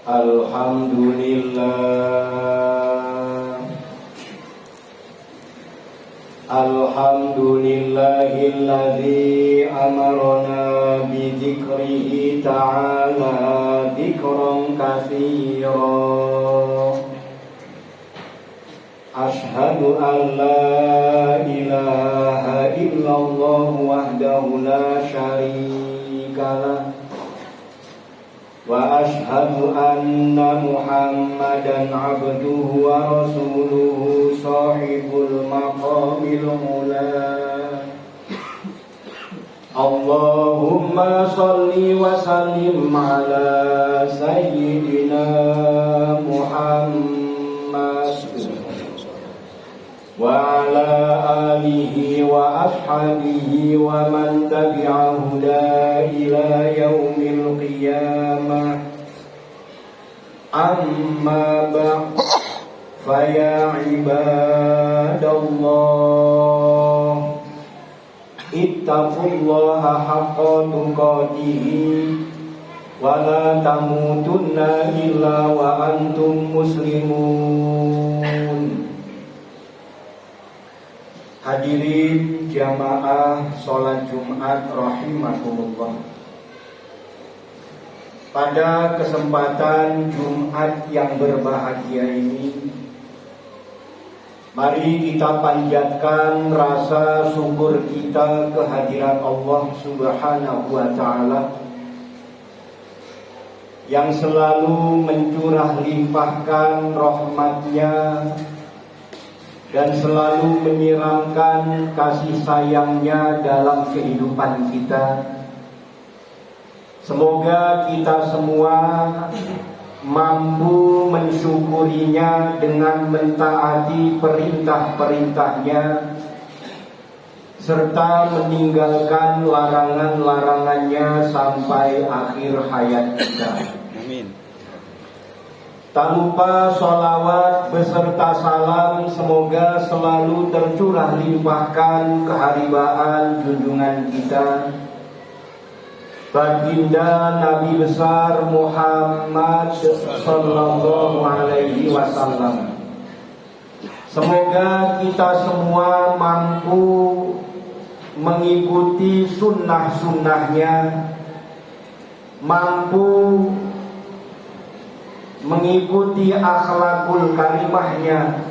Alhamdulillahilladzi amarna bi dzikrihi ta'ala dzikran katsira. Ashhadu an la ilaha illallah wahdahu la syarika lah wa ashhadu anna Muhammadan abduhu wa rasuluhu sahibul maqamil ula. Allahumma salli wa sallim ala sayyidina Muhammad wa ala alihi wa ashabihi wa man tabi'a huda ila yaumil qiyamah. Amma ba'd, fa ya ibadallah, ittaqullaha haqqa tuqatih wa la tamutunna illa wa antum muslimun. Hadirin jamaah sholat Jumat rahimakumullah. Pada kesempatan Jumat yang berbahagia ini, mari kita panjatkan rasa syukur kita kehadirat Allah Subhanahu wa ta'ala yang selalu mencurah limpahkan rahmatnya dan selalu menyiramkan kasih sayangnya dalam kehidupan kita. Semoga kita semua mampu mensyukurinya dengan mentaati perintah-perintahnya serta meninggalkan larangan-larangannya sampai akhir hayat kita. Amin. Tak lupa sholawat beserta salam semoga selalu tercurah limpahkan keharibaan junjungan kita, baginda Nabi besar Muhammad sallallahu alaihi wasallam. Semoga kita semua mampu mengikuti sunnah-sunnahnya, mampu mengikuti akhlakul karimahnya,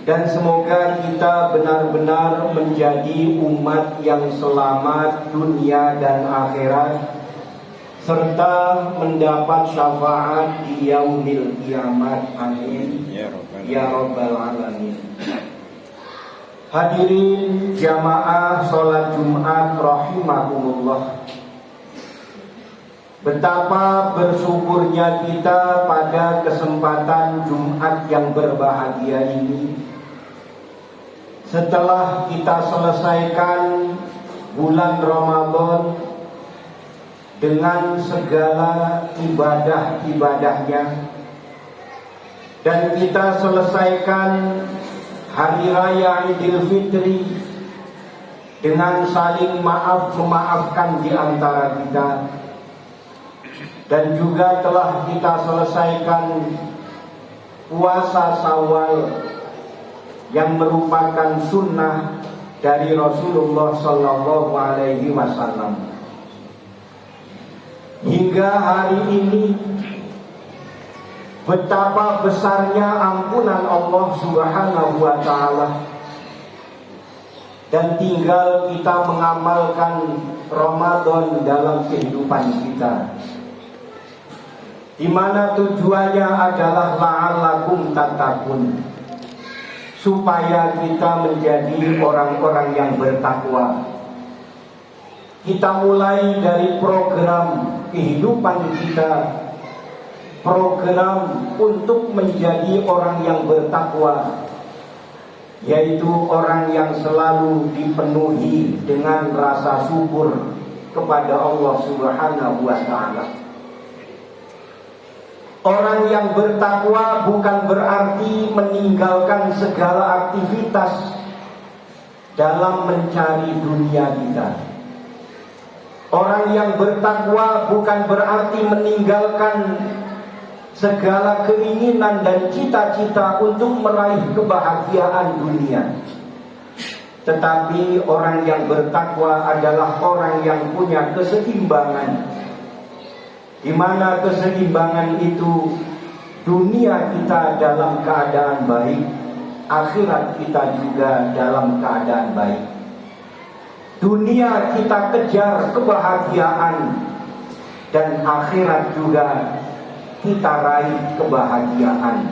dan semoga kita benar-benar menjadi umat yang selamat dunia dan akhirat serta mendapat syafaat di yaumil kiamat. Amin ya rabbal alamin. Hadirin jamaah sholat Jumat rahimakumullah, betapa bersyukurnya kita pada kesempatan Jumat yang berbahagia ini. Setelah kita selesaikan bulan Ramadan dengan segala ibadah-ibadahnya, dan kita selesaikan Hari Raya Idul Fitri dengan saling memaafkan di antara kita, dan juga telah kita selesaikan puasa Syawal yang merupakan sunnah dari Rasulullah Sallallahu Alaihi Wasallam. Hingga hari ini, betapa besarnya ampunan Allah Subhanahu wa ta'ala, dan tinggal kita mengamalkan Ramadan dalam kehidupan kita, di mana tujuannya adalah la'allakum tattaqun, supaya kita menjadi orang-orang yang bertakwa. Kita mulai dari program kehidupan kita, program untuk menjadi orang yang bertakwa, yaitu orang yang selalu dipenuhi dengan rasa syukur kepada Allah Subhanahu wa ta'ala. Orang yang bertakwa bukan berarti meninggalkan segala aktivitas dalam mencari dunia kita. Orang yang bertakwa bukan berarti meninggalkan segala keinginan dan cita-cita untuk meraih kebahagiaan dunia. Tetapi orang yang bertakwa adalah orang yang punya keseimbangan, di mana keseimbangan itu dunia kita dalam keadaan baik, akhirat kita juga dalam keadaan baik. Dunia kita kejar kebahagiaan, dan akhirat juga kita raih kebahagiaan.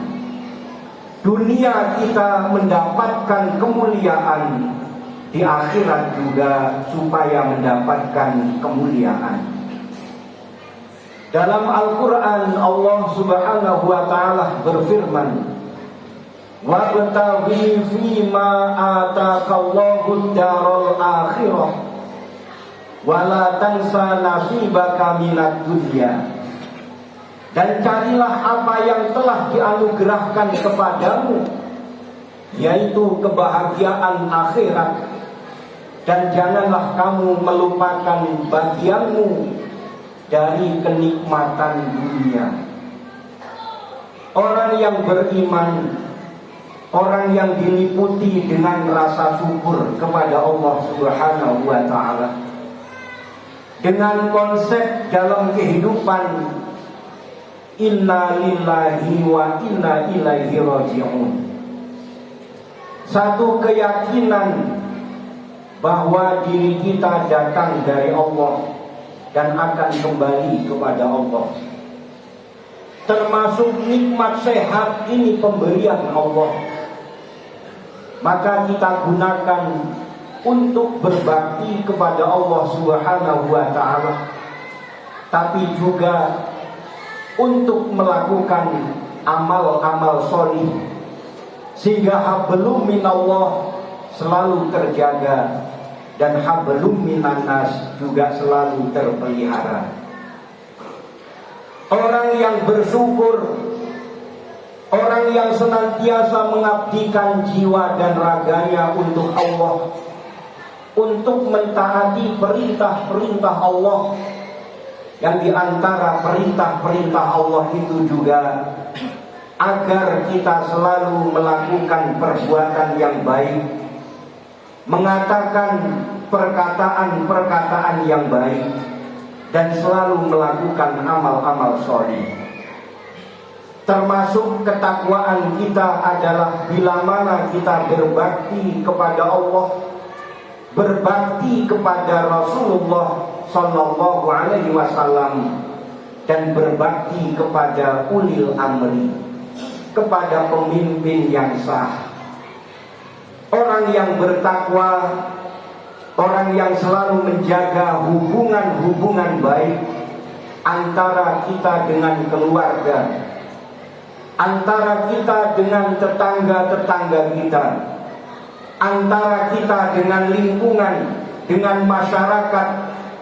Dunia kita mendapatkan kemuliaan, di akhirat juga supaya mendapatkan kemuliaan. Dalam Al-Quran Allah Subhanahu wa ta'ala berfirman, "Wabtaghi fima atakallahu daral akhirah wala tansa nasibaka minad dunya." Dan carilah apa yang telah dianugerahkan kepadamu, yaitu kebahagiaan akhirat, dan janganlah kamu melupakan bagianmu dari kenikmatan dunia. Orang yang beriman, orang yang diliputi dengan rasa syukur kepada Allah Subhanahu wa ta'ala, dengan konsep dalam kehidupan inna lillahi wa inna ilaihi raji'un. Satu keyakinan bahwa diri kita datang dari Allah dan akan kembali kepada Allah. Termasuk nikmat sehat ini pemberian Allah, maka kita gunakan untuk berbakti kepada Allah Subhanahu wa ta'ala, tapi juga untuk melakukan amal-amal sholih, sehingga hablum minallah selalu terjaga dan hablum minannas juga selalu terpelihara. Orang yang bersyukur, orang yang senantiasa mengabdikan jiwa dan raganya untuk Allah, untuk mentaati perintah-perintah Allah, yang diantara perintah-perintah Allah itu juga agar kita selalu melakukan perbuatan yang baik, mengatakan perkataan-perkataan yang baik, dan selalu melakukan amal-amal sholih. Termasuk ketakwaan kita adalah bila mana kita berbakti kepada Allah, berbakti kepada Rasulullah Sallallahu Alaihi Wasallam, dan berbakti kepada ulil amri, kepada pemimpin yang sah. Orang yang bertakwa, orang yang selalu menjaga hubungan-hubungan baik antara kita dengan keluarga, antara kita dengan tetangga-tetangga kita, antara kita dengan lingkungan, dengan masyarakat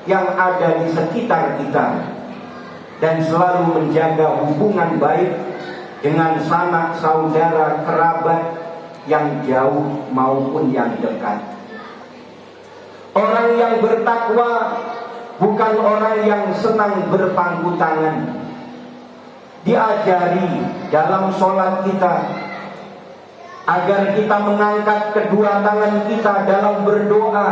yang ada di sekitar kita, dan selalu menjaga hubungan baik dengan sanak saudara kerabat yang jauh maupun yang dekat. Orang yang bertakwa bukan orang yang senang berpangku tangan. Diajari dalam sholat kita agar kita mengangkat kedua tangan kita dalam berdoa,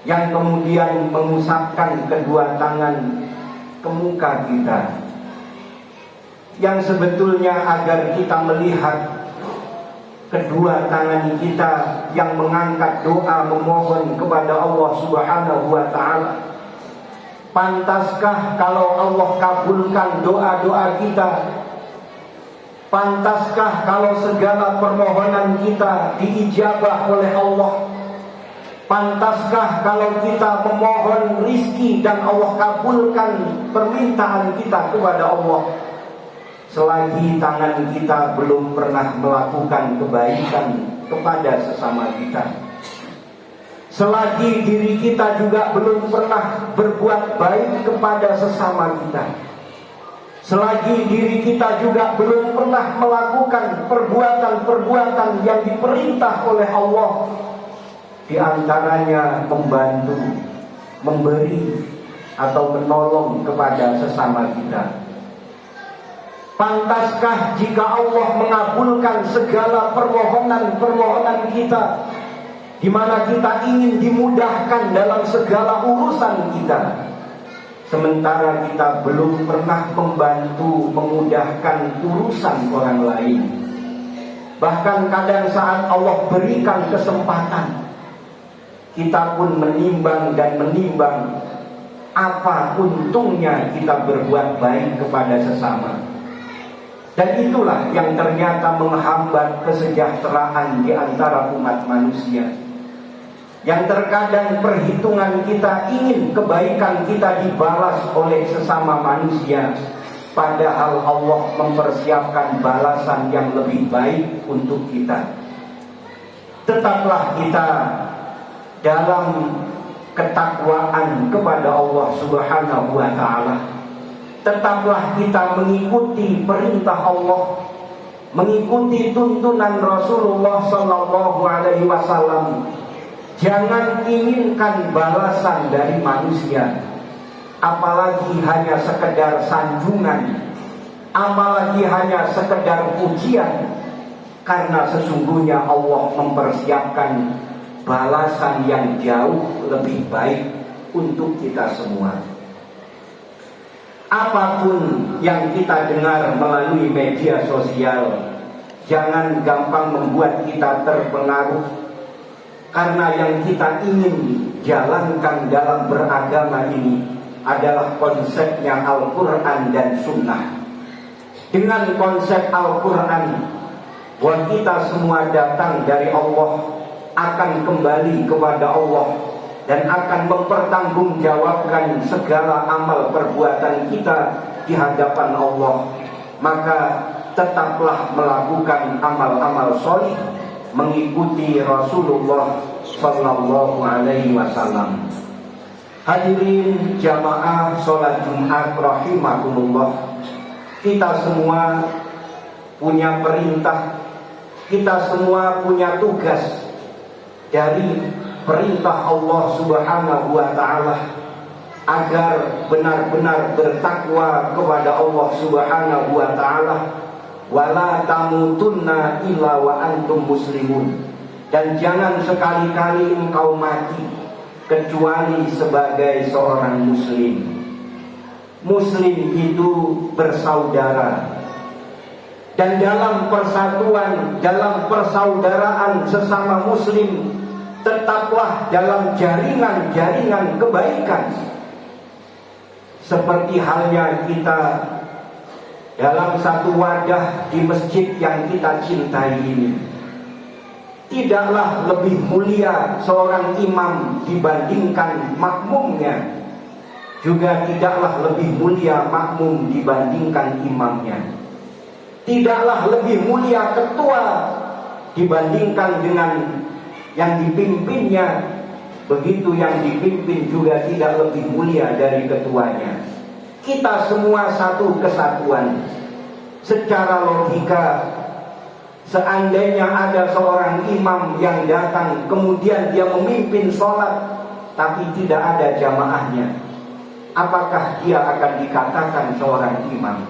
yang kemudian mengusapkan kedua tangan ke muka kita, yang sebetulnya agar kita melihat kedua tangan kita yang mengangkat doa memohon kepada Allah Subhanahu wa ta'ala. Pantaskah kalau Allah kabulkan doa-doa kita? Pantaskah kalau segala permohonan kita diijabah oleh Allah? Pantaskah kalau kita memohon rizki dan Allah kabulkan permintaan kita kepada Allah, selagi tangan kita belum pernah melakukan kebaikan kepada sesama kita, selagi diri kita juga belum pernah berbuat baik kepada sesama kita, selagi diri kita juga belum pernah melakukan perbuatan-perbuatan yang diperintah oleh Allah, di antaranya membantu, memberi, atau menolong kepada sesama kita. Pantaskah jika Allah mengabulkan segala permohonan-permohonan kita, di mana kita ingin dimudahkan dalam segala urusan kita, sementara kita belum pernah membantu memudahkan urusan orang lain? Bahkan kadang saat Allah berikan kesempatan, kita pun menimbang dan menimbang, apa untungnya kita berbuat baik kepada sesama. Dan itulah yang ternyata menghambat kesejahteraan di antara umat manusia. Yang terkadang perhitungan kita ingin kebaikan kita dibalas oleh sesama manusia, padahal Allah mempersiapkan balasan yang lebih baik untuk kita. Tetaplah kita dalam ketakwaan kepada Allah Subhanahu wa ta'ala. Tetaplah kita mengikuti perintah Allah, mengikuti tuntunan Rasulullah Sallallahu Alaihi Wasallam. Jangan inginkan balasan dari manusia, apalagi hanya sekedar sanjungan, apalagi hanya sekedar pujian, karena sesungguhnya Allah mempersiapkan balasan yang jauh lebih baik untuk kita semua. Apapun yang kita dengar melalui media sosial, jangan gampang membuat kita terpengaruh, karena yang kita ingin jalankan dalam beragama ini adalah konsepnya Al-Quran dan Sunnah. Dengan konsep Al-Quran, bahwa kita semua datang dari Allah, akan kembali kepada Allah, dan akan mempertanggungjawabkan segala amal perbuatan kita di hadapan Allah. Maka tetaplah melakukan amal-amal sholih, mengikuti Rasulullah Sallallahu Alaihi Wasallam. Hadirin jamaah sholat Jumat rahimakumullah, kita semua punya perintah, kita semua punya tugas dari perintah Allah Subhanahu wa ta'ala, agar benar-benar bertakwa kepada Allah Subhanahu wa ta'ala. Wala tamutunna illa wa antum muslimun. Dan jangan sekali-kali engkau mati kecuali sebagai seorang muslim. Muslim itu bersaudara, dan dalam persatuan, dalam persaudaraan sesama muslim, tetaplah dalam jaringan-jaringan kebaikan. Seperti halnya kita dalam satu wadah di masjid yang kita cintai ini, tidaklah lebih mulia seorang imam dibandingkan makmumnya, juga tidaklah lebih mulia makmum dibandingkan imamnya. Tidaklah lebih mulia ketua dibandingkan dengan yang dipimpinnya, begitu yang dipimpin juga tidak lebih mulia dari ketuanya. Kita semua satu kesatuan. Secara logika, seandainya ada seorang imam yang datang, kemudian dia memimpin sholat, tapi tidak ada jamaahnya, apakah dia akan dikatakan seorang imam?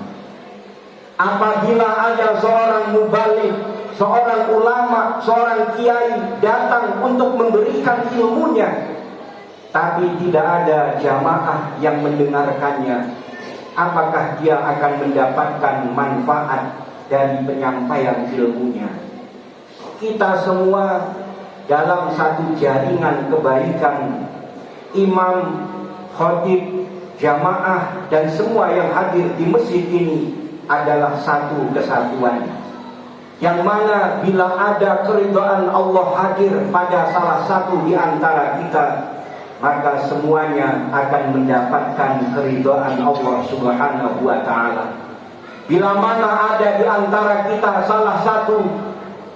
Apabila ada seorang mubaligh, seorang ulama, seorang kiai datang untuk memberikan ilmunya, tapi tidak ada jamaah yang mendengarkannya, apakah dia akan mendapatkan manfaat dari penyampaian ilmunya? Kita semua dalam satu jaringan kebaikan. Imam, khatib, jamaah, dan semua yang hadir di masjid ini adalah satu kesatuan, yang mana bila ada keridhaan Allah hadir pada salah satu di antara kita, maka semuanya akan mendapatkan keridhaan Allah Subhanahu wa ta'ala. Bila mana ada di antara kita salah satu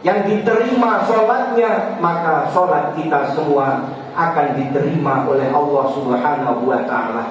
yang diterima sholatnya, maka sholat kita semua akan diterima oleh Allah Subhanahu wa ta'ala.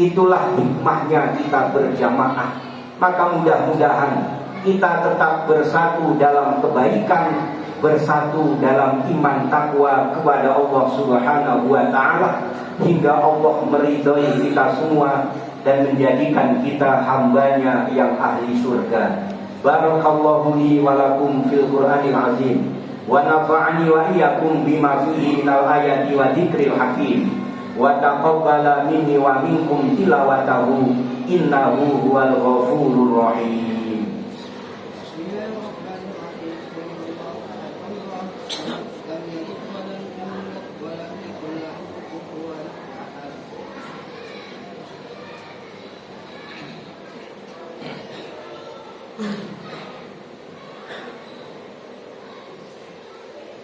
Itulah hikmahnya kita berjamaah. Maka mudah-mudahan kita tetap bersatu dalam kebaikan, bersatu dalam iman takwa kepada Allah Subhanahu wa ta'ala, hingga Allah meridhai kita semua dan menjadikan kita hambanya yang ahli surga. Barakallahu li wa lakum fil Qur'anil azim wa nafa'ani wa iyyakum bima fihi minal ayati wa dzikril hakim wa taqabbala minni wa minkum tilawatahu innahu huwal ghafurur rahim.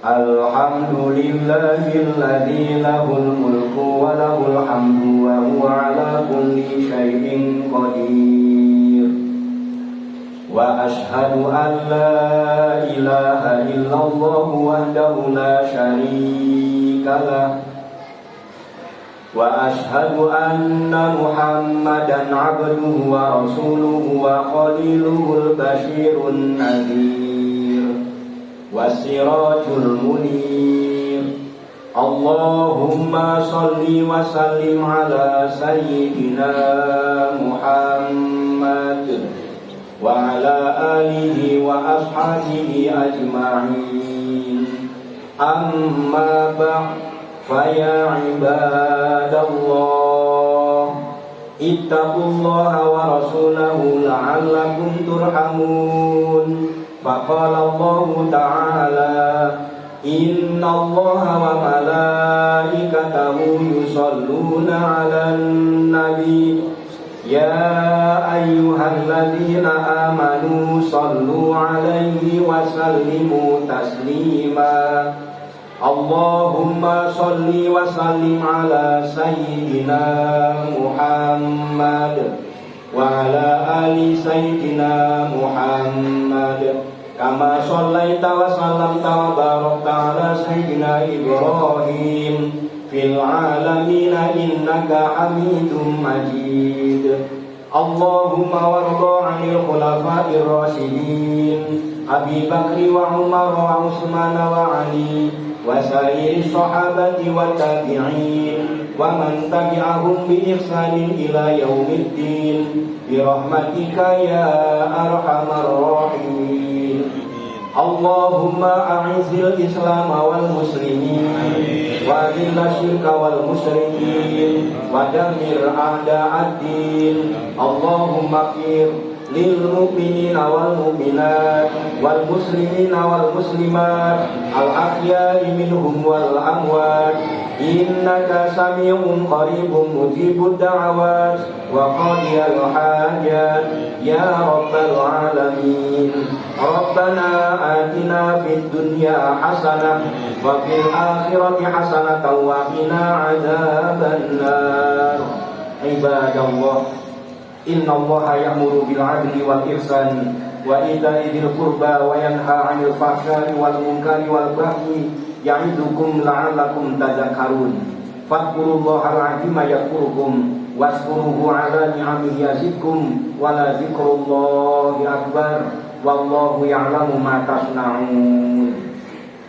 Alhamdulillahilladzi lahul mulku wa lahul hamdu wa huwa ala kulli syai'in qadir. Wa ashhadu an la ilaha illallah wahdahu la syarika lah. Wa ashhadu anna Muhammadan abduhu wa rasuluhu wa khaliluhul basyirun nadhir wasirajul munir. Allahumma salli wa sallim ala sayyidina Muhammad wa ala alihi wa ashabihi ajma'in. Amma ba'd, faya ibadallah, ittaqullaha wa rasulahu la'allakum turhamun. Faqala Allah ta'ala, inna allaha wa malaikatahu yusalluna 'alan nabi ya ayyuhalladzina amanu sallu 'alaihi wa sallimu taslima. Allahumma salli wa sallim ala sayyidina Muhammad wa ala ali sayyidina Muhammad kama shallaita wa sallamta wa barakta ala sayyidina Ibrahim fil alamin innaka Hamidum Majid. Allahumma warda 'anil khulafa'ir rasyidin Abi Bakri wa Umar wa Utsman wa Ali wa sairi sahabati wa tabi'in wa man tabi'ahum bi ihsanin ila yaumiddin bi rahmatika ya arhamar rahimin. Allahumma a'izil Islam wal muslimin wa adhil syirka wal musyrikin wa dammir a'da'ad-din. Allahumma ighfir lil mu'minina wal mu'minat wal muslimina wal muslimat al ahya'i minhum wal amwat innaka sami'un qaribun mujibud da'awat wa qadiyal hajat ya rabbal alamin. Rabbana atina fid dunya hasanah wa fil akhirati hasanah wa qina adzabannar. Ibadallah, inna allaha ya'muru bil 'adli wal ihsan wa ita'i dzil qurba wa yanha 'anil fahsya'i wal munkari wal baghi ya'idukum la'allakum tadhakkarun. Fadhkurullahal 'azima yadhkurukum waskuruhu 'ala ni'amihi yazidkum wa la dzikrullahi akbar wallahu ya'lamu ma tasna'un.